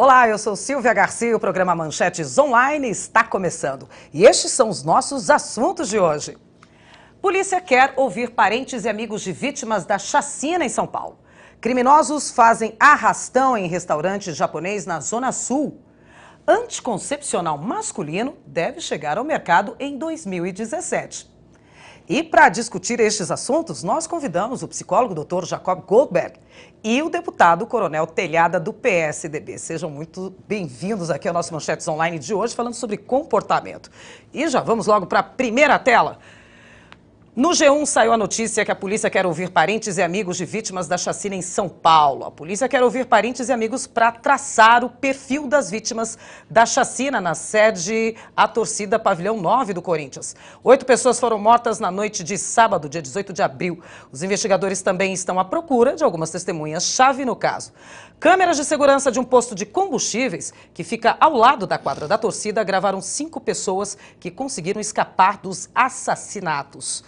Olá, eu sou Silvia Garcia e o programa Manchetes Online está começando. E estes são os nossos assuntos de hoje. Polícia quer ouvir parentes e amigos de vítimas da chacina em São Paulo. Criminosos fazem arrastão em restaurante japonês na Zona Sul. Anticoncepcional masculino deve chegar ao mercado em 2017. E para discutir estes assuntos, nós convidamos o psicólogo Dr. Jacob Goldberg e o deputado Coronel Telhada do PSDB. Sejam muito bem-vindos aqui ao nosso Manchetes Online de hoje, falando sobre comportamento. E já vamos logo para a primeira tela. No G1 saiu a notícia que a polícia quer ouvir parentes e amigos de vítimas da chacina em São Paulo. A polícia quer ouvir parentes e amigos para traçar o perfil das vítimas da chacina na sede A Torcida Pavilhão 9 do Corinthians. 8 pessoas foram mortas na noite de sábado, dia 18 de abril. Os investigadores também estão à procura de algumas testemunhas-chave no caso. Câmeras de segurança de um posto de combustíveis, que fica ao lado da quadra da torcida, gravaram 5 pessoas que conseguiram escapar dos assassinos.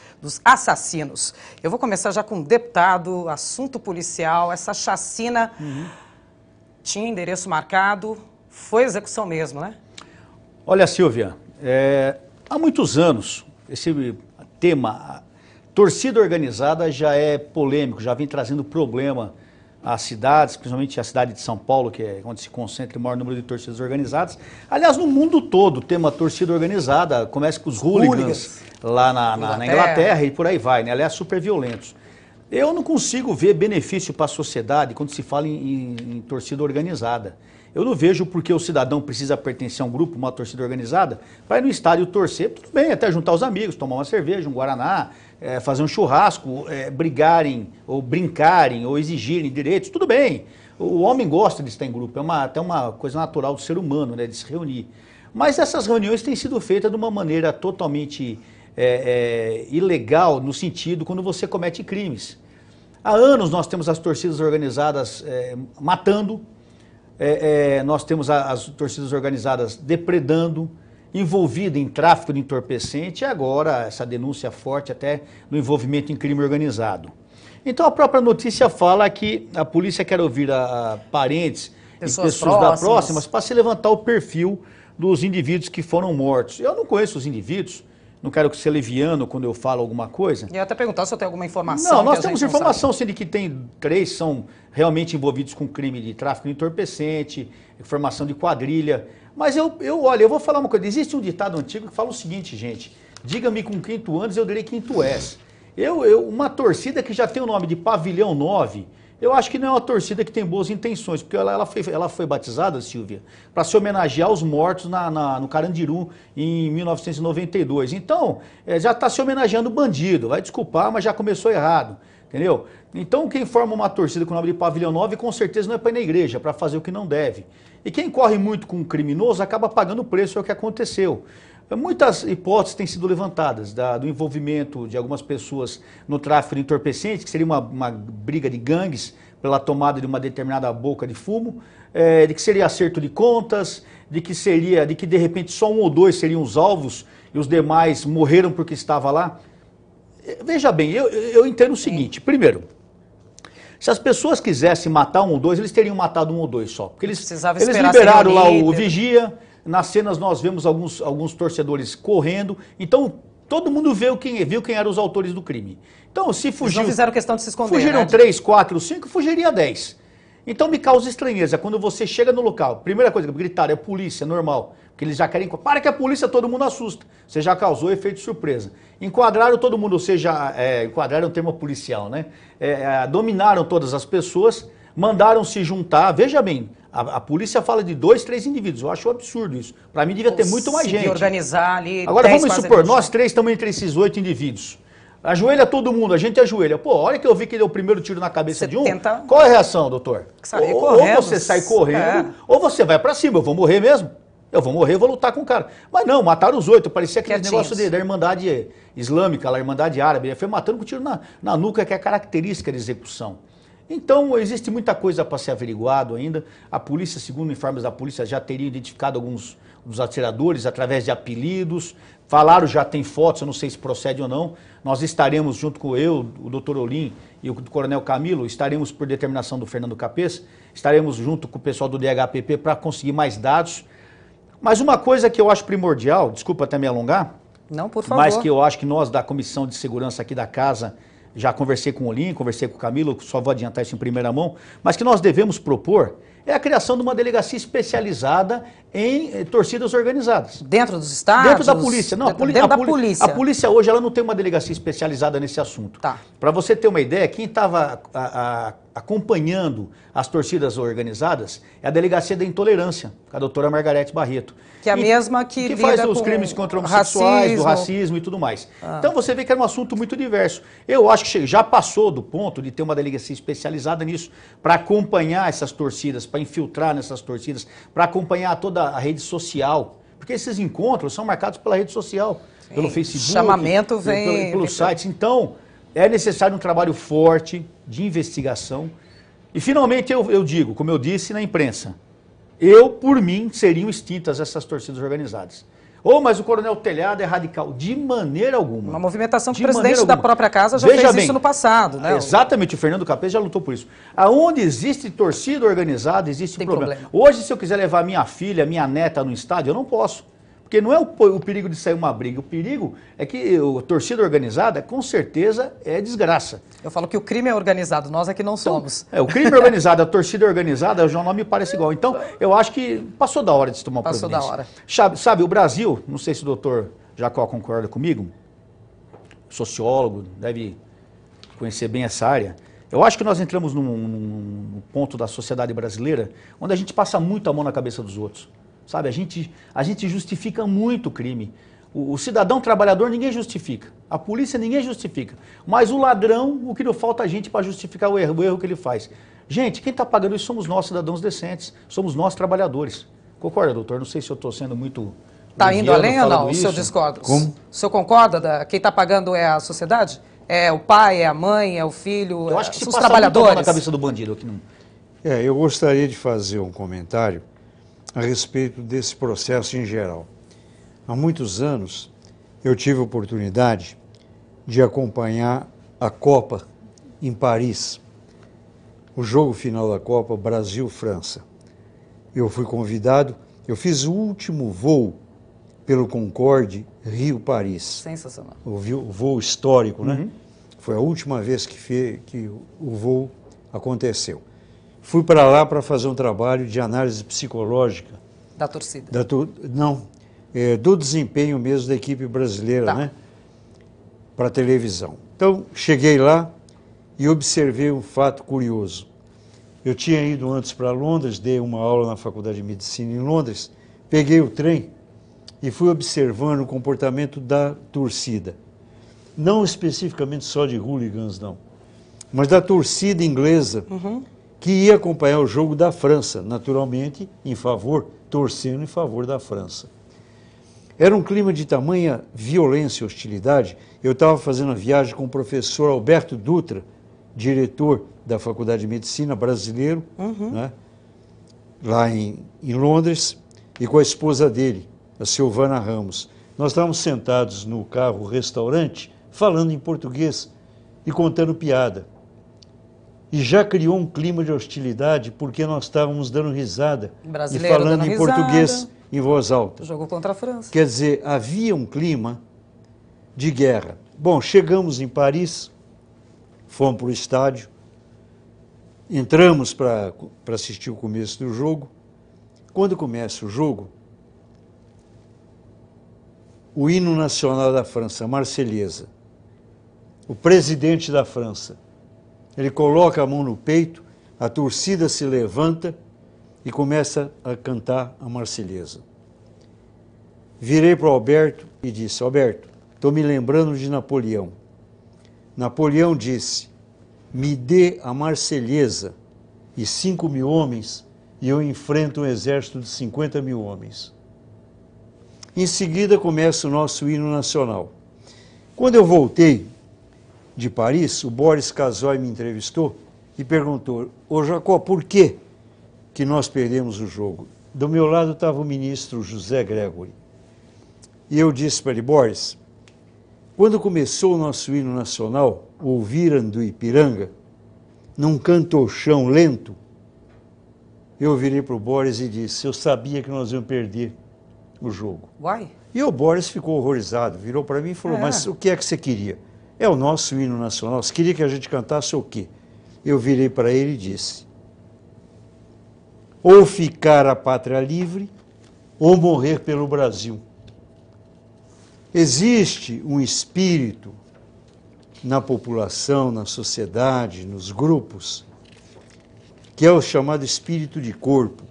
Eu vou começar já com o deputado, assunto policial, essa chacina tinha endereço marcado, foi execução mesmo, né? Olha, Silvia, há muitos anos esse tema, torcida organizada, já é polêmico, já vem trazendo problema às cidades, principalmente a cidade de São Paulo, que é onde se concentra o maior número de torcidas organizadas. Aliás, no mundo todo, o tema torcida organizada começa com os hooligans lá na Inglaterra e por aí vai, né? Aliás, super violentos. Eu não consigo ver benefício para a sociedade quando se fala em torcida organizada. Eu não vejo porque o cidadão precisa pertencer a um grupo, uma torcida organizada, para ir no estádio torcer, tudo bem, até juntar os amigos, tomar uma cerveja, um guaraná, fazer um churrasco, brigarem, ou brincarem, ou exigirem direitos, tudo bem. O homem gosta de estar em grupo, é até uma coisa natural do ser humano, né, de se reunir. Mas essas reuniões têm sido feitas de uma maneira totalmente ilegal, no sentido quando você comete crimes. Há anos nós temos as torcidas organizadas matando, nós temos as torcidas organizadas depredando, envolvida em tráfico de entorpecente e agora essa denúncia forte até no envolvimento em crime organizado. Então a própria notícia fala que a polícia quer ouvir parentes e pessoas próximas para se levantar o perfil dos indivíduos que foram mortos. Eu não conheço os indivíduos, não quero ser leviano quando eu falo alguma coisa. E eu até perguntar se eu tenho alguma informação. Não, nós temos informação sim de que tem 3 são realmente envolvidos com crime de tráfico de entorpecente, formação de quadrilha. Mas olha, eu vou falar uma coisa. Existe um ditado antigo que fala o seguinte, gente. Diga-me com quem tu andas, eu direi quem tu és. Uma torcida que já tem o nome de Pavilhão 9, eu acho que não é uma torcida que tem boas intenções, porque ela foi batizada, Silvia, para se homenagear os mortos no Carandiru em 1992. Então, já está se homenageando bandido. Vai desculpar, mas já começou errado. Entendeu? Então, quem forma uma torcida com o nome de Pavilhão 9, com certeza não é para ir na igreja, para fazer o que não deve. E quem corre muito com um criminoso acaba pagando o preço, é o que aconteceu. Muitas hipóteses têm sido levantadas do envolvimento de algumas pessoas no tráfico de entorpecentes, que seria uma briga de gangues pela tomada de uma determinada boca de fumo, de que seria acerto de contas, de que de repente só 1 ou 2 seriam os alvos e os demais morreram porque estava lá. Veja bem, eu entendo o seguinte, primeiro, se as pessoas quisessem matar 1 ou 2, eles teriam matado 1 ou 2 só, porque eles liberaram lá o vigia. Nas cenas nós vemos alguns torcedores correndo, então todo mundo viu quem eram os autores do crime. Então se fugiu... Eles não fizeram questão de se esconder, fugiram, né? 3, 4, 5, fugiria 10. Então me causa estranheza, quando você chega no local, primeira coisa, gritaram, é polícia, normal, porque eles já querem... Para que a polícia, todo mundo assusta, você já causou efeito de surpresa. Enquadraram todo mundo, ou seja, enquadraram o termo policial, né? Dominaram todas as pessoas, mandaram se juntar, veja bem, a polícia fala de 2, 3 indivíduos, eu acho um absurdo isso. Para mim devia ter muito mais gente. Organizar ali. Agora vamos supor, nós 3 estamos entre esses 8 indivíduos. Ajoelha todo mundo, a gente ajoelha. Pô, a hora que eu vi que deu o primeiro tiro na cabeça de um, qual é a reação, doutor? Ou você sai correndo, ou você vai para cima, eu vou morrer mesmo. Eu vou morrer, eu vou lutar com o cara. Mas não, mataram os 8, parecia aquele negócio da Irmandade Islâmica, a Irmandade Árabe. Ele foi matando com tiro na nuca, que é a característica de execução. Então, existe muita coisa para ser averiguado ainda. A polícia, segundo informes da polícia, já teria identificado alguns dos atiradores através de apelidos. Falaram, já tem fotos, eu não sei se procede ou não. Nós estaremos, junto com eu, o doutor Olim e o coronel Camilo, estaremos, por determinação do Fernando Capês, estaremos junto com o pessoal do DHPP para conseguir mais dados. Mas uma coisa que eu acho primordial, desculpa até me alongar, não, por favor, mas que eu acho que nós da Comissão de Segurança aqui da Casa, já conversei com o Olim, conversei com o Camilo, só vou adiantar isso em primeira mão, mas que nós devemos propor é a criação de uma delegacia especializada em torcidas organizadas. Dentro dos estados? Dentro da polícia. Não, dentro da polícia. A polícia hoje ela não tem uma delegacia especializada nesse assunto. Tá. Para você ter uma ideia, quem estava acompanhando as torcidas organizadas é a Delegacia da Intolerância, com a doutora Margarete Barreto. Que é a mesma que faz os crimes contra homossexuais, do racismo e tudo mais. Então você vê que era um assunto muito diverso. Eu acho que já passou do ponto de ter uma delegacia especializada nisso, para acompanhar essas torcidas, para infiltrar nessas torcidas, para acompanhar toda a rede social. Porque esses encontros são marcados pela rede social, pelo Facebook, chamamento vem pelos sites. Então, é necessário um trabalho forte de investigação. E finalmente eu digo, como eu disse na imprensa, por mim, seriam extintas essas torcidas organizadas. Mas o Coronel Telhado é radical. De maneira alguma. Uma movimentação que o presidente da própria casa já fez isso no passado, né? Exatamente, o Fernando Capês já lutou por isso. Aonde existe torcida organizada, existe problema. Hoje, se eu quiser levar minha filha, minha neta no estádio, eu não posso. Porque não é o perigo de sair uma briga, o perigo é que a torcida organizada, com certeza, é desgraça. Eu falo que o crime é organizado, nós é que não somos. O crime organizado, a torcida organizada, já não me parece igual. Então, eu acho que passou da hora de se tomar providência. Passou da hora. Sabe, o Brasil, não sei se o doutor Jacó concorda comigo, sociólogo, deve conhecer bem essa área. Eu acho que nós entramos num ponto da sociedade brasileira onde a gente passa muito a mão na cabeça dos outros. Sabe, a gente justifica muito o crime. O cidadão trabalhador ninguém justifica. A polícia ninguém justifica. Mas o ladrão, o que não falta a gente para justificar o erro que ele faz. Gente, quem está pagando isso somos nós, cidadãos decentes. Somos nós, trabalhadores. Concorda, doutor? Não sei se eu estou sendo muito... Está indo além ou não? O senhor discorda? Como? O senhor concorda? Quem está pagando é a sociedade? É o pai, é a mãe, é o filho, eu acho que os trabalhadores? Na cabeça do bandido aqui não... Eu gostaria de fazer um comentário a respeito desse processo em geral. Há muitos anos eu tive a oportunidade de acompanhar a Copa em Paris, o jogo final da Copa Brasil-França. Eu fui convidado, eu fiz o último voo pelo Concorde Rio-Paris. Sensacional. O voo histórico, né? Foi a última vez que o voo aconteceu. Fui para lá para fazer um trabalho de análise psicológica. Da torcida? Do desempenho mesmo da equipe brasileira, né? Para a televisão. Então, cheguei lá e observei um fato curioso. Eu tinha ido antes para Londres, dei uma aula na Faculdade de Medicina em Londres, peguei o trem e fui observando o comportamento da torcida. Não especificamente só de hooligans, não, mas da torcida inglesa, que ia acompanhar o jogo da França, naturalmente, torcendo em favor da França. Era um clima de tamanha violência e hostilidade. Eu estava fazendo a viagem com o professor Alberto Dutra, diretor da Faculdade de Medicina brasileiro, né, lá em Londres, e com a esposa dele, a Silvana Ramos. Nós estávamos sentados no carro-restaurante, falando em português e contando piada. E já criou um clima de hostilidade porque nós estávamos dando risada e falando em português em voz alta. Jogou contra a França. Quer dizer, havia um clima de guerra. Bom, chegamos em Paris, fomos para o estádio, entramos para assistir o começo do jogo. Quando começa o jogo, o hino nacional da França, a Marselhesa, o presidente da França, ele coloca a mão no peito, a torcida se levanta e começa a cantar a Marselhesa. Virei para o Alberto e disse: Alberto, estou me lembrando de Napoleão. Napoleão disse: me dê a Marselhesa e 5.000 homens e eu enfrento um exército de 50.000 homens. Em seguida começa o nosso hino nacional. Quando eu voltei de Paris, o Boris Casoy me entrevistou e perguntou: ô Jacó, por que nós perdemos o jogo? Do meu lado estava o ministro José Gregory. E eu disse para ele: Boris, quando começou o nosso hino nacional, o Viram do Ipiranga, num cantochão lento, eu virei para o Boris e disse: eu sabia que nós íamos perder o jogo. Uai. E o Boris ficou horrorizado, virou para mim e falou: mas o que é que você queria? É o nosso hino nacional, você queria que a gente cantasse o quê? Eu virei para ele e disse: ou ficar a pátria livre, ou morrer pelo Brasil. Existe um espírito na população, na sociedade, nos grupos, que é o chamado espírito de corpo,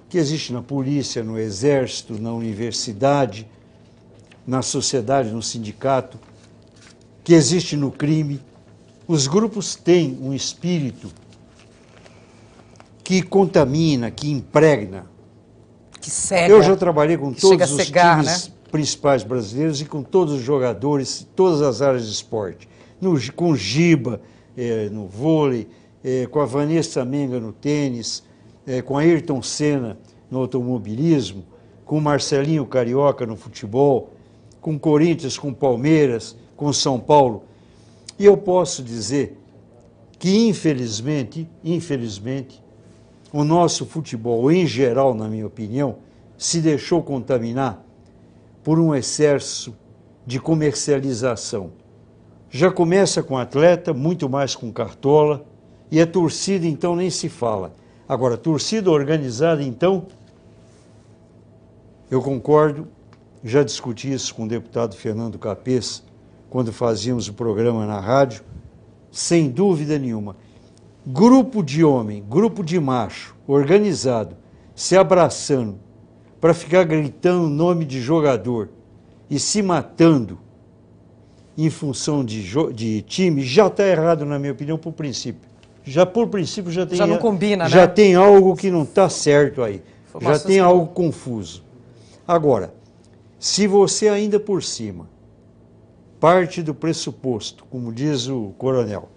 que existe na polícia, no exército, na universidade, na sociedade, no sindicato, que existe no crime. Os grupos têm um espírito que contamina, que impregna. Que cega. Eu já trabalhei com todos os cegar, times principais brasileiros e com todos os jogadores, todas as áreas de esporte. Com o Giba, no vôlei, com a Vanessa Menga no tênis, com a Ayrton Senna no automobilismo, com o Marcelinho Carioca no futebol, com o Corinthians, com o Palmeiras, com o São Paulo. E eu posso dizer que, infelizmente, o nosso futebol, em geral, na minha opinião, se deixou contaminar por um excesso de comercialização. Já começa com atleta, muito mais com cartola, e a torcida, então, nem se fala. Agora, torcida organizada, então, eu concordo, já discuti isso com o deputado Fernando Capês, quando fazíamos o programa na rádio, sem dúvida nenhuma. Grupo de homem, grupo de macho, organizado, se abraçando, para ficar gritando o nome de jogador e se matando em função de time, já está errado, na minha opinião, por princípio. Por princípio, já não combina, já né? tem algo que não está certo aí. Já tem algo confuso. Agora, se você ainda por cima parte do pressuposto, como diz o coronel,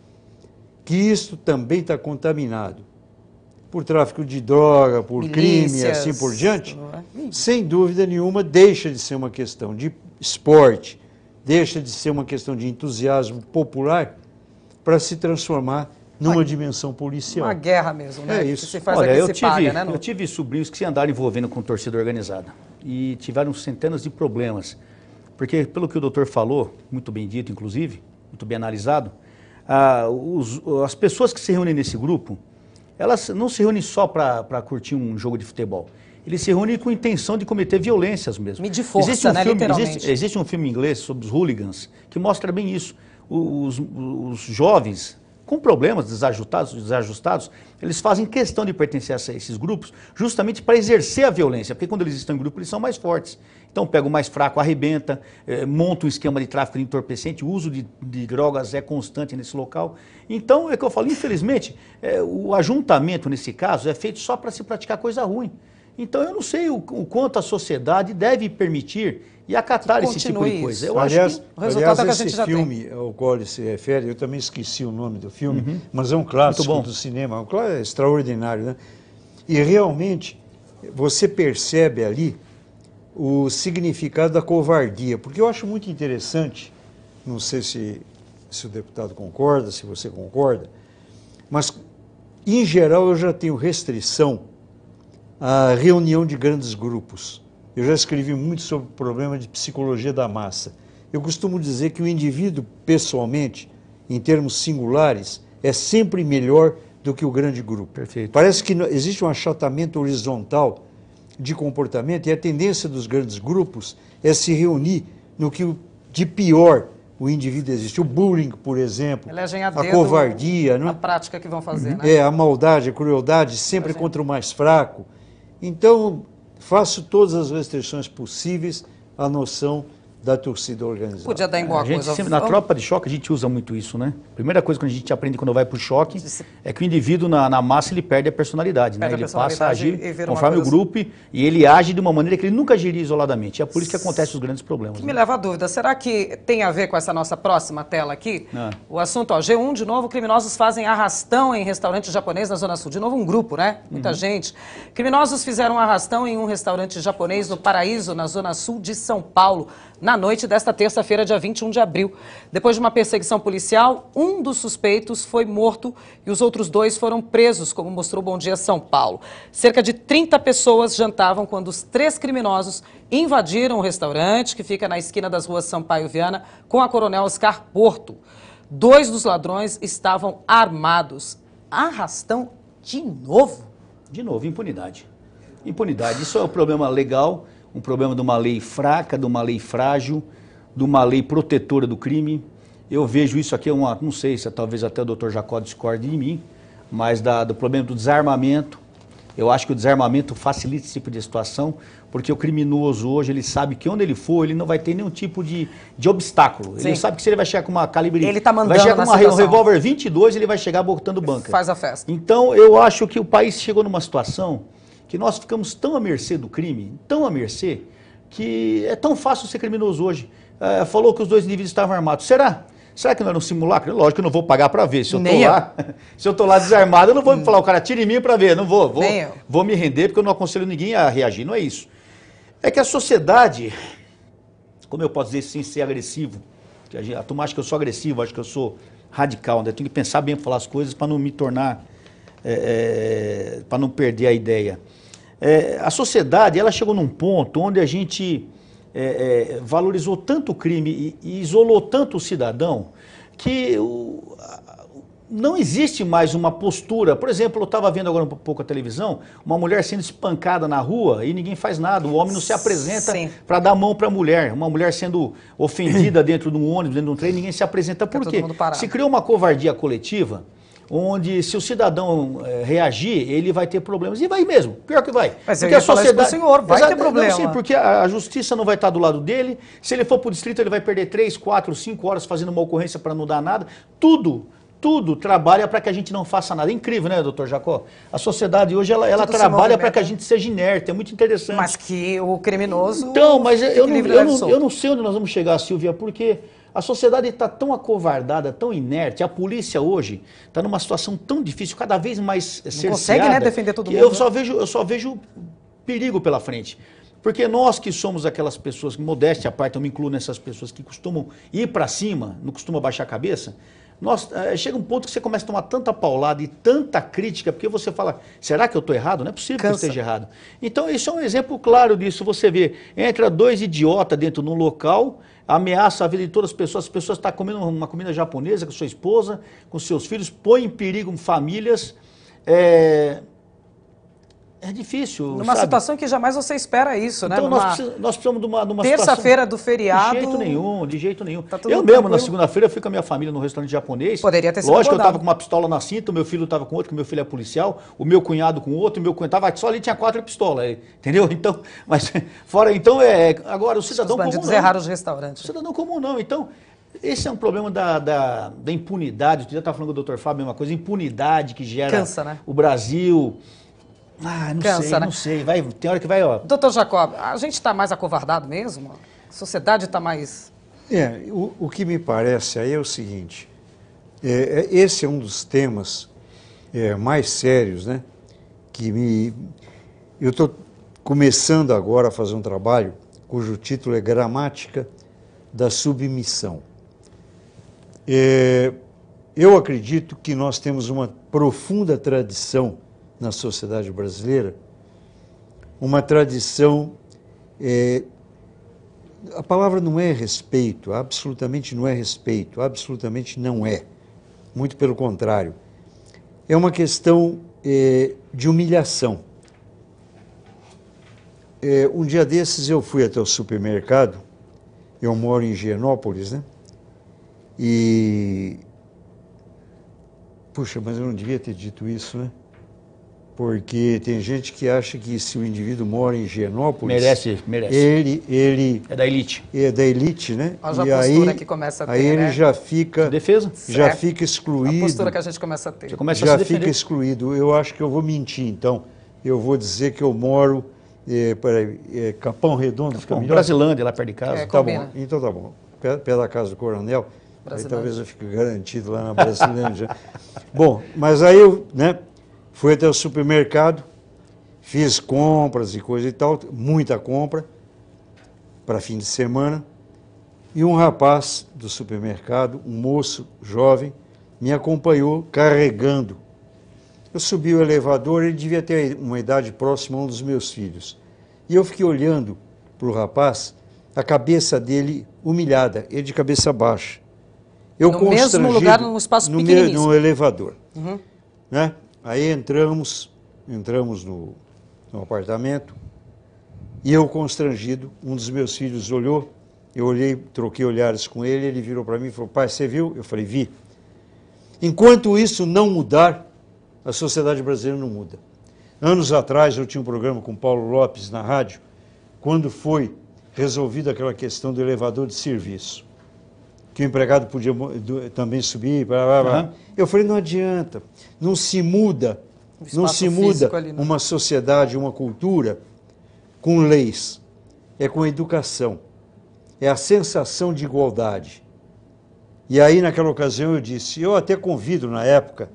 que isto também está contaminado por tráfico de droga, por crime e assim por diante, sem dúvida nenhuma deixa de ser uma questão de esporte, deixa de ser uma questão de entusiasmo popular para se transformar numa dimensão policial. Uma guerra mesmo, né? É isso. Que se faz Olha, aqui, se paga, né? eu tive sobrinhos que se andaram envolvendo com torcida organizada e tiveram centenas de problemas. Porque, pelo que o doutor falou, muito bem dito, inclusive, muito bem analisado, as pessoas que se reúnem nesse grupo, elas não se reúnem só para curtir um jogo de futebol. Eles se reúnem com a intenção de cometer violências mesmo. Medir força, né, literalmente. Existe um filme inglês sobre os hooligans que mostra bem isso. Os jovens com problemas desajustados, eles fazem questão de pertencer a esses grupos justamente para exercer a violência, porque quando eles estão em grupo eles são mais fortes. Então pega o mais fraco, arrebenta, monta um esquema de tráfico de entorpecente, o uso de drogas é constante nesse local. Então é que eu falo, infelizmente, o ajuntamento nesse caso é feito só para se praticar coisa ruim. Então eu não sei o quanto a sociedade deve permitir e acatar esse tipo de coisa. Eu aliás, acho que o resultado é que a esse gente já filme ao qual ele se refere, eu também esqueci o nome do filme, mas é um clássico do cinema, é extraordinário, né? E realmente você percebe ali o significado da covardia, porque eu acho muito interessante, não sei se o deputado concorda, se você concorda, mas em geral eu já tenho restrição à reunião de grandes grupos. Eu já escrevi muito sobre o problema de psicologia da massa. Eu costumo dizer que o indivíduo, pessoalmente, em termos singulares, é sempre melhor do que o grande grupo. Perfeito. Parece que existe um achatamento horizontal de comportamento e a tendência dos grandes grupos é se reunir no que de pior o indivíduo existe. O bullying, por exemplo, a covardia, a prática que vão fazer, né? A maldade, a crueldade, sempre contra o mais fraco. Então, faço todas as restrições possíveis à noção da torcida organizada. Podia dar em boa A gente coisa. sempre, na tropa de choque a gente usa muito isso, né? Primeira coisa que a gente aprende quando vai pro choque é que o indivíduo na massa ele perde a personalidade, né? Perde a Ele passa a personalidade e agir vira uma conforme o coisa grupo e ele age de uma maneira que ele nunca agiria isoladamente. É por isso que acontecem os grandes problemas. Que né? me leva a dúvida, será que tem a ver com essa nossa próxima tela aqui? Ah. O assunto, ó, G1, de novo, criminosos fazem arrastão em restaurante japonês na Zona Sul. De novo um grupo, né? Muita gente. Criminosos fizeram um arrastão em um restaurante japonês no Paraíso, na Zona Sul de São Paulo, na noite desta terça-feira, dia 21 de abril. Depois de uma perseguição policial, um dos suspeitos foi morto e os outros 2 foram presos, como mostrou o Bom Dia São Paulo. Cerca de 30 pessoas jantavam quando os 3 criminosos invadiram o restaurante, que fica na esquina das ruas Sampaio Viana, com a Coronel Oscar Porto. 2 dos ladrões estavam armados. Arrastão de novo? De novo, impunidade. Impunidade. Isso é um problema legal, um problema de uma lei fraca, de uma lei frágil, de uma lei protetora do crime. Eu vejo isso aqui, não sei se talvez até o Dr. Jacó discorde de mim, mas do problema do desarmamento. Eu acho que o desarmamento facilita esse tipo de situação, porque o criminoso hoje, ele sabe que onde ele for, ele não vai ter nenhum tipo de obstáculo. Sim. Ele sabe que se ele vai chegar com uma calibre... Ele tá mandando vai chegar com na um situação. revólver 22, ele vai chegar botando banca. Faz a festa. Então, eu acho que o país chegou numa situação que nós ficamos tão à mercê do crime, tão à mercê, que é tão fácil ser criminoso hoje. Falou que os 2 indivíduos estavam armados. Será? Será que não era um simulacro? Lógico que eu não vou pagar para ver. Se eu tô lá, se eu tô lá desarmado, eu não vou falar, o cara tira em mim para ver. Não vou. Vou me render porque eu não aconselho ninguém a reagir. Não é isso. É que a sociedade, como eu posso dizer sem ser agressivo, a turma acha que eu sou agressivo, acha que eu sou radical, né? Eu tenho que pensar bem para falar as coisas para não me tornar, para não perder a ideia. A sociedade, ela chegou num ponto onde a gente valorizou tanto o crime e isolou tanto o cidadão que não existe mais uma postura. Por exemplo, eu estava vendo agora um pouco a televisão, uma mulher sendo espancada na rua e ninguém faz nada. O homem não se apresenta para dar a mão para a mulher. Uma mulher sendo ofendida dentro de um ônibus, dentro de um trem, ninguém se apresenta. Por quê? Se criou uma covardia coletiva, onde se o cidadão reagir, ele vai ter problemas. E vai mesmo, pior que vai. Mas porque a sociedade, senhor, vai ter problema. Não, sim, porque a justiça não vai estar do lado dele. Se ele for para o distrito, ele vai perder 3, 4, 5 horas fazendo uma ocorrência para não dar nada. Tudo trabalha para que a gente não faça nada. É incrível, né, doutor Jacó? A sociedade hoje, ela trabalha para que a gente seja inerte. É muito interessante. Mas que o criminoso... Então, mas eu não sei onde nós vamos chegar, Silvia, porque... A sociedade está tão acovardada, tão inerte. A polícia hoje está numa situação tão difícil, cada vez mais cerceada. Não consegue, né, defender todo mundo. Eu só vejo perigo pela frente. Porque nós que somos aquelas pessoas, modéstia à parte, eu me incluo nessas pessoas que costumam ir para cima, não costumam baixar a cabeça, chega um ponto que você começa a tomar tanta paulada e tanta crítica, porque você fala, será que eu estou errado? Não é possível que eu esteja errado. Então, isso é um exemplo claro disso. Você vê, entra 2 idiotas dentro de um local, ameaça a vida de todas as pessoas estão comendo uma comida japonesa com sua esposa, com seus filhos, põe em perigo famílias. É difícil, numa situação que jamais você espera isso, então, né? Nós precisamos de uma terça-feira do feriado... De jeito nenhum. Tá tudo eu mesmo, tranquilo. na segunda-feira, fui com a minha família no restaurante japonês. Poderia ter sido Lógico que eu abordado. estava com uma pistola na cinta, o meu filho estava com outro, que meu filho é policial, o meu cunhado com outro, o meu cunhado estava só ali, tinha 4 pistolas, entendeu? Então, mas fora, então, agora o cidadão comum não. Os bandidos erraram os restaurantes. O cidadão comum não, então... Esse é um problema da impunidade. Eu já estava falando com o doutor Fábio, a mesma coisa, impunidade que gera Cansa, né? o Brasil... não sei, tem hora que vai, ó. Doutor Jacob, a gente está mais acovardado mesmo? A sociedade está mais... O que me parece aí é o seguinte, esse é um dos temas mais sérios, né? Eu estou começando agora a fazer um trabalho cujo título é Gramática da Submissão. Eu acredito que nós temos uma profunda tradição na sociedade brasileira, uma tradição, a palavra não é respeito, absolutamente não é respeito, absolutamente não é, muito pelo contrário, é uma questão de humilhação. Um dia desses eu fui até o supermercado, eu moro em Higienópolis, né? Puxa, mas eu não devia ter dito isso, né? porque tem gente que acha que se o indivíduo mora em Higienópolis... Merece. Ele É da elite. é da elite, né? Olha E a postura aí, que começa a ter, aí ele né? já fica... Defesa. Já Certo. fica excluído. A postura que a gente começa a ter. Você começa a Já se defender. fica excluído. Eu acho que eu vou mentir, então. Eu vou dizer que eu moro... Capão Redondo, fica Bom, melhor? Brasilândia, lá perto de casa. É, Tá bom, combina. então tá bom. Pé da casa do coronel, aí Brasilândia. talvez eu fique garantido lá na Brasilândia. Bom, mas aí eu, né, fui até o supermercado, fiz compras e coisa e tal, muita compra para fim de semana, e um rapaz do supermercado, um moço jovem, me acompanhou carregando. Eu subi o elevador, ele devia ter uma idade próxima a um dos meus filhos. E eu fiquei olhando para o rapaz, a cabeça dele humilhada, ele de cabeça baixa. Eu No mesmo lugar, num espaço pequenininho. No elevador. Uhum. Né? Aí entramos no apartamento, e eu constrangido, um dos meus filhos olhou, eu olhei, troquei olhares com ele, ele virou para mim e falou, pai, você viu? Eu falei, vi. Enquanto isso não mudar, a sociedade brasileira não muda. Anos atrás eu tinha um programa com Paulo Lopes na rádio, quando foi resolvida aquela questão do elevador de serviço, que o empregado podia também subir, blá, blá, blá. Uhum. Eu falei, não adianta, não se muda, não espaço se muda físico ali, né? uma sociedade, uma cultura com leis, é com educação, é a sensação de igualdade. E aí naquela ocasião eu disse, eu até convido na época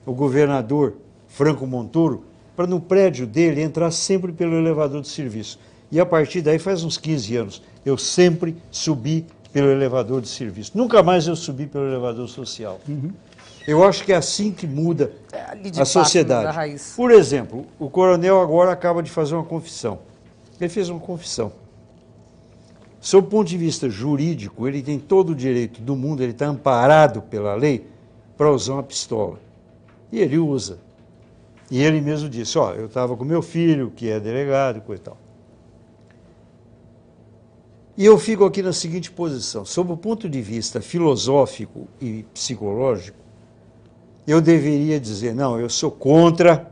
o governador Franco Montoro para no prédio dele entrar sempre pelo elevador de serviço. E a partir daí, faz uns 15 anos, eu sempre subi pelo elevador de serviço. Nunca mais eu subi pelo elevador social. Uhum. Eu acho que é assim que muda Ali de a fato, sociedade. da raiz. Por exemplo, o coronel agora acaba de fazer uma confissão. Ele fez uma confissão. Sob o ponto de vista jurídico, ele tem todo o direito do mundo, ele está amparado pela lei para usar uma pistola. E ele usa. E ele mesmo disse, ó, eu estava com meu filho, que é delegado, coisa e tal. E eu fico aqui na seguinte posição, sob o ponto de vista filosófico e psicológico, eu deveria dizer, não, eu sou contra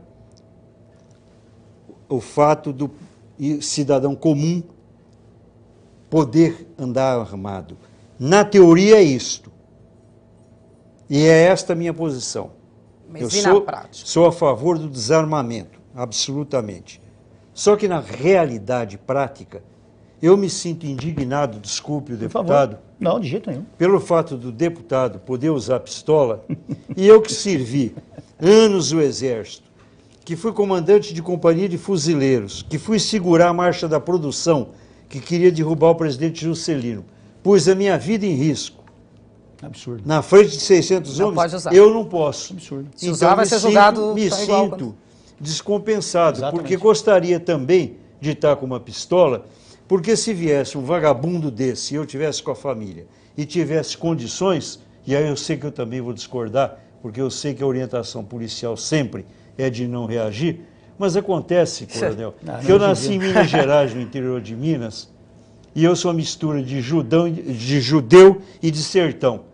o fato do cidadão comum poder andar armado. Na teoria é isto. E é esta a minha posição. Mas Eu e na prática? sou a favor do desarmamento, absolutamente. Só que na realidade prática, eu me sinto indignado, desculpe o Por favor. deputado, Não, de jeito nenhum. pelo fato do deputado poder usar pistola, e eu que servi anos o Exército, que fui comandante de companhia de fuzileiros, que fui segurar a marcha da produção, que queria derrubar o presidente Juscelino, pus a minha vida em risco. Absurdo. Na frente de 600 Não homens, pode usar. eu não posso. Absurdo. Se usar, vai ser julgado me só igual sinto descompensado, Exatamente. porque gostaria também de estar com uma pistola, porque se viesse um vagabundo desse e eu tivesse com a família e tivesse condições, e aí eu sei que eu também vou discordar, porque eu sei que a orientação policial sempre é de não reagir, mas acontece, coronel, que eu nasci em Minas Gerais, no interior de Minas, e eu sou uma mistura de judeu e de sertão.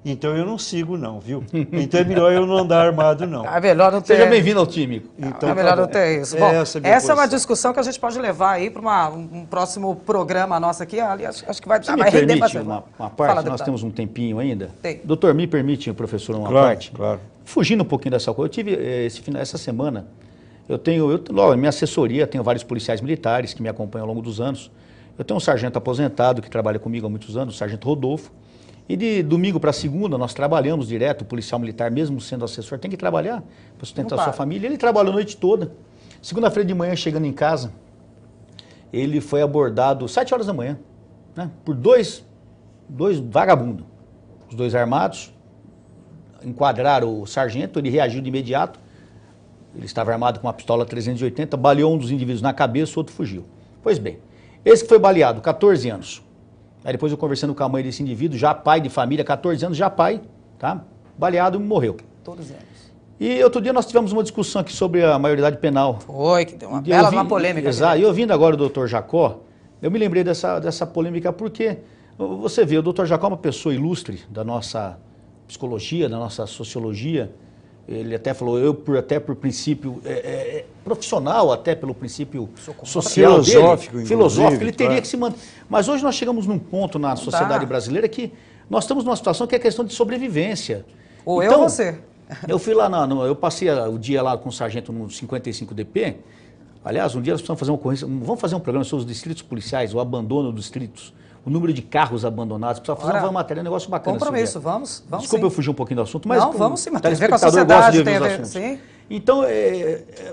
Então eu não sigo não, viu? Então é melhor eu não andar armado não. É melhor não ter... Seja bem-vindo ao time. Então, É melhor tá não bom. ter isso. É Bom, essa a minha essa é uma posição. discussão que a gente pode levar aí para um próximo programa nosso aqui. Ali, acho que vai, Você me vai render permite bastante. uma Fala, parte? Nós deputado. temos um tempinho ainda. Tem. Doutor, me permite, professor, uma Claro, parte? claro. Fugindo um pouquinho dessa coisa, eu tive essa semana, minha assessoria, tenho vários policiais militares que me acompanham ao longo dos anos. Eu tenho um sargento aposentado que trabalha comigo há muitos anos, o sargento Rodolfo. E de domingo para segunda nós trabalhamos direto, o policial militar, mesmo sendo assessor, tem que trabalhar para sustentar Não a sua para. família. Ele trabalhou a noite toda. Segunda-feira de manhã, chegando em casa, ele foi abordado 7 horas da manhã, né, por dois vagabundos. Os dois armados, enquadraram o sargento, ele reagiu de imediato. Ele estava armado com uma pistola 380, baleou um dos indivíduos na cabeça, o outro fugiu. Pois bem, esse que foi baleado, 14 anos. Aí depois eu conversando com a mãe desse indivíduo, já pai de família, 14 anos, já pai, tá? Baleado e morreu. Todos eles. E outro dia nós tivemos uma discussão aqui sobre a maioridade penal. Foi, que deu uma E bela eu vi- uma polêmica. Exato. aqui, E né? ouvindo agora o doutor Jacó, eu me lembrei dessa polêmica porque você vê, o doutor Jacó é uma pessoa ilustre da nossa psicologia, da nossa sociologia, Ele até falou, até por princípio profissional, até pelo princípio social dele, filosófico, ele teria que se manter. Mas hoje nós chegamos num ponto na sociedade brasileira que nós estamos numa situação que é questão de sobrevivência. Ou então, eu ou você. Eu fui lá, eu passei o dia lá com o sargento no 55DP. Aliás, um dia nós precisamos fazer uma ocorrência, vamos fazer um programa sobre os distritos policiais, o abandono dos distritos, o número de carros abandonados. Precisamos fazer uma matéria, um negócio bacana. Compromisso, vamos Desculpa, sim. Eu fugi um pouquinho do assunto, mas... Não, vamos sim, mas tem a ver com a sociedade, tem a ver, sim. Então,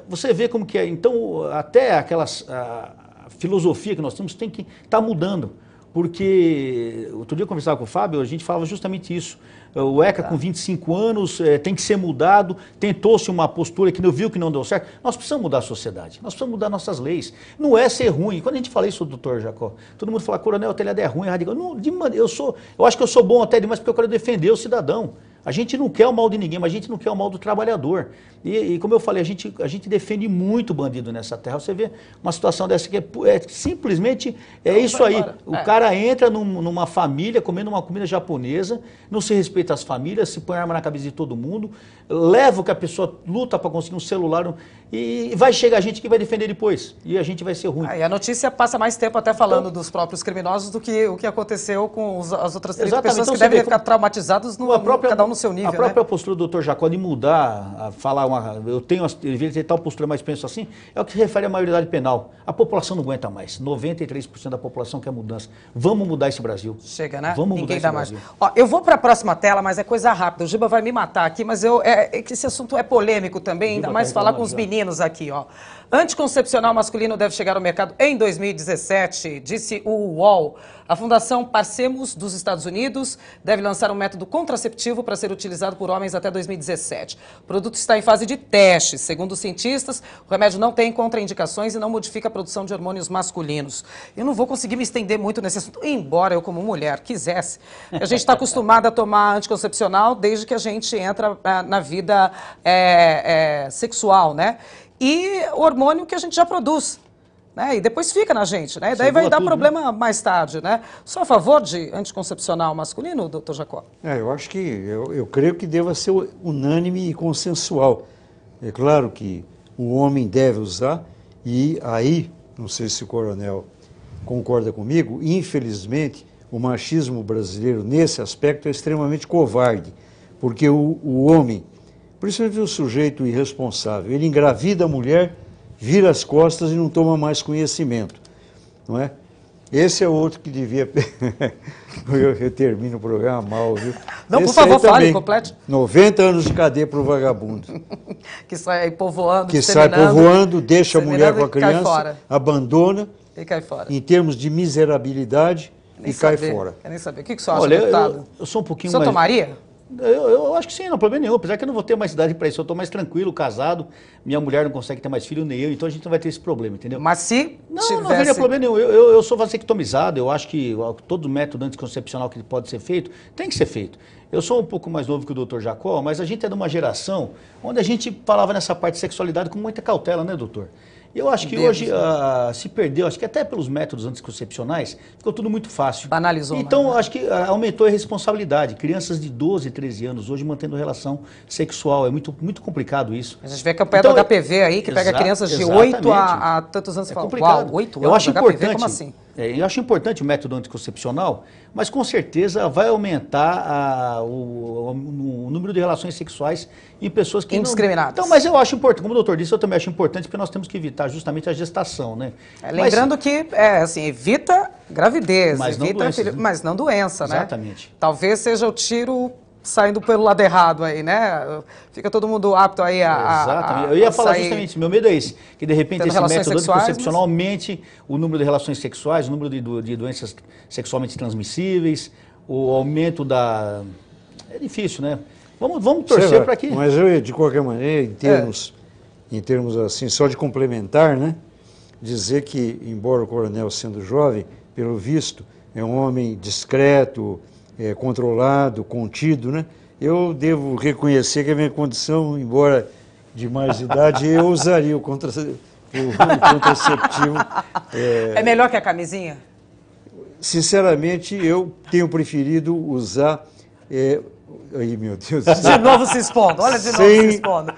você vê como que é. Então, até a filosofia que nós temos tem que estar mudando. Porque, outro dia eu conversava com o Fábio, a gente falava justamente isso. O ECA com 25 anos tem que ser mudado, tentou-se uma postura que não viu que não deu certo. Nós precisamos mudar a sociedade, nós precisamos mudar nossas leis. Não é ser ruim. Quando a gente fala isso, doutor Jacó, todo mundo fala, Coronel, o telhado é ruim, é radical. Não, eu acho que eu sou bom até demais porque eu quero defender o cidadão. A gente não quer o mal de ninguém, mas a gente não quer o mal do trabalhador. E como eu falei, a gente defende muito bandido nessa terra. Você vê uma situação dessa que simplesmente isso aí. O cara entra numa família, comendo uma comida japonesa, não se respeita as famílias, se põe arma na cabeça de todo mundo, leva o que a pessoa luta para conseguir um celular e vai chegar gente que vai defender depois. E a gente vai ser ruim. E a notícia passa mais tempo até falando dos próprios criminosos do que o que aconteceu com as outras 30 pessoas que devem ficar traumatizadas, cada um no seu nível. A própria postura do Dr. Jacó de mudar, falar eu deveria ter tal postura, mas penso assim, é o que se refere à maioridade penal. A população não aguenta mais. 93% da população quer mudança. Vamos mudar esse Brasil. Chega, né? Vamos Ninguém mudar dá esse mais. Brasil. Ó, eu vou para a próxima tela, mas é coisa rápida. O Giba vai me matar aqui, mas esse assunto é polêmico também, ainda mais falar com os meninos aqui, ó. Anticoncepcional masculino deve chegar ao mercado em 2017, disse o UOL. A Fundação Passemos dos Estados Unidos deve lançar um método contraceptivo para ser utilizado por homens até 2017. O produto está em fase de teste. Segundo os cientistas, o remédio não tem contraindicações e não modifica a produção de hormônios masculinos. Eu não vou conseguir me estender muito nesse assunto, embora eu, como mulher, quisesse. A gente está acostumada a tomar anticoncepcional desde que a gente entra na vida sexual, né? E hormônio que a gente já produz. Né? E depois fica na gente, né? E daí vai dar problema mais tarde, né? Só a favor de anticoncepcional masculino, doutor Jacó? Eu acho que, eu creio que deva ser unânime e consensual. É claro que o homem deve usar, e aí, não sei se o coronel concorda comigo, infelizmente, o machismo brasileiro nesse aspecto é extremamente covarde, porque o homem, principalmente o sujeito irresponsável, ele engravida a mulher, vira as costas e não toma mais conhecimento, não é? Esse é outro que devia... eu termino o programa mal, viu? Não, por favor, fale, complete. 90 anos de cadeia para o vagabundo. Que sai povoando, que sai povoando, deixa a mulher com a criança, abandona, e cai fora. Em termos de miserabilidade, e cai fora. Quer nem saber. O que o senhor acha, deputado? Eu sou um pouquinho mais... O senhor tomaria? Eu acho que sim, não tem problema nenhum, apesar que eu não vou ter mais idade para isso, eu estou mais tranquilo, casado, minha mulher não consegue ter mais filho, nem eu, então a gente não vai ter esse problema, entendeu? Mas se não haveria problema nenhum, eu sou vasectomizado, eu acho que todo método anticoncepcional que pode ser feito, tem que ser feito. Eu sou um pouco mais novo que o Dr. Jacó, mas a gente é de uma geração onde a gente falava nessa parte de sexualidade com muita cautela, né, doutor? Eu acho que hoje se perdeu, acho que até pelos métodos anticoncepcionais, ficou tudo muito fácil. Banalizou. Então, acho que aumentou a responsabilidade. Crianças de 12, 13 anos hoje mantendo relação sexual. É muito, muito complicado isso. A gente vê que é o pé do HPV aí, que pega crianças de 8 a tantos anos. É complicado. 8 anos, eu acho importante, HPV, como assim? Eu acho importante o método anticoncepcional, mas com certeza vai aumentar o número de relações sexuais em pessoas que indiscriminadas. Então, mas eu acho importante, como o doutor disse, eu também acho importante, porque nós temos que evitar justamente a gestação, né? Lembrando que, evita gravidez, mas evita não doença, filho, mas não doença, né? Exatamente. Talvez seja o tiro saindo pelo lado errado aí, né? Fica todo mundo apto aí Exatamente. Eu ia falar justamente isso. Meu medo é esse, que de repente esse método anticoncepcional aumente o número de relações sexuais, o número de doenças sexualmente transmissíveis, o aumento da... É difícil, né? Vamos torcer para que... Mas eu, de qualquer maneira, em termos assim, só de complementar, né? Dizer que, embora o coronel sendo jovem, pelo visto, é um homem discreto, controlado, contido, né? Eu devo reconhecer que a minha condição, embora de mais idade, eu usaria o contraceptivo. É melhor que a camisinha? Sinceramente, eu tenho preferido usar Aí, meu Deus. De novo se expondo, olha de novo se expondo.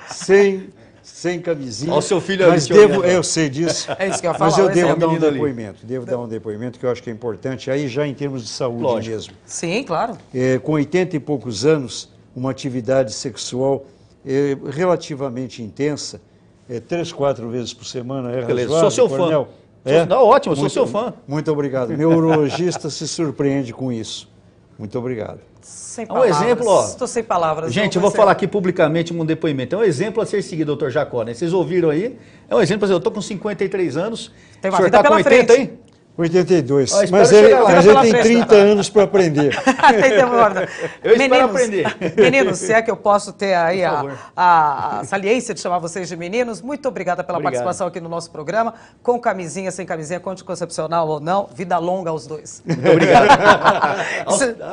Sem camisinha. Olha o seu filho ali. Mas te olhando. eu sei disso. É isso que eu ia falar. Mas eu o devo exemplo. dar um menino ali. depoimento. Devo dar um depoimento que eu acho que é importante, aí já em termos de saúde Lógico. mesmo. Sim, claro. Com 80 e poucos anos, uma atividade sexual relativamente intensa, 3, 4 vezes por semana, é Beleza, razoável, sou seu Coronel? fã. Não, ótimo, eu sou seu fã. Muito obrigado. Meu urologista se surpreende com isso. Muito obrigado. Sem Um palavras. exemplo, ó. Estou sem palavras. Gente, eu vou falar aqui publicamente um depoimento. É um exemplo a ser seguido, doutor Jacó, né? Vocês ouviram aí? É um exemplo, eu estou com 53 anos. Tem uma o senhor vida está com pela 80 frente. aí? 82. Ó, espero mas chegar lá. ele Pela tem frente, 30 doutor. anos para aprender. Tem tempo, guarda. Eu espero aprender. Meninos, se é que eu posso ter aí Por favor. a saliência de chamar vocês de meninos, muito obrigada pela Obrigado. participação aqui no nosso programa, com camisinha, sem camisinha, com anticoncepcional ou não, vida longa aos dois. Muito obrigado.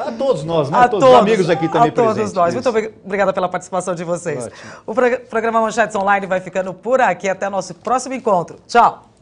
A todos nós, né? A Todos os amigos aqui também a todos presentes. nós. Isso. Muito obrigada pela participação de vocês. Ótimo. O programa Manchetes Online vai ficando por aqui. Até o nosso próximo encontro. Tchau.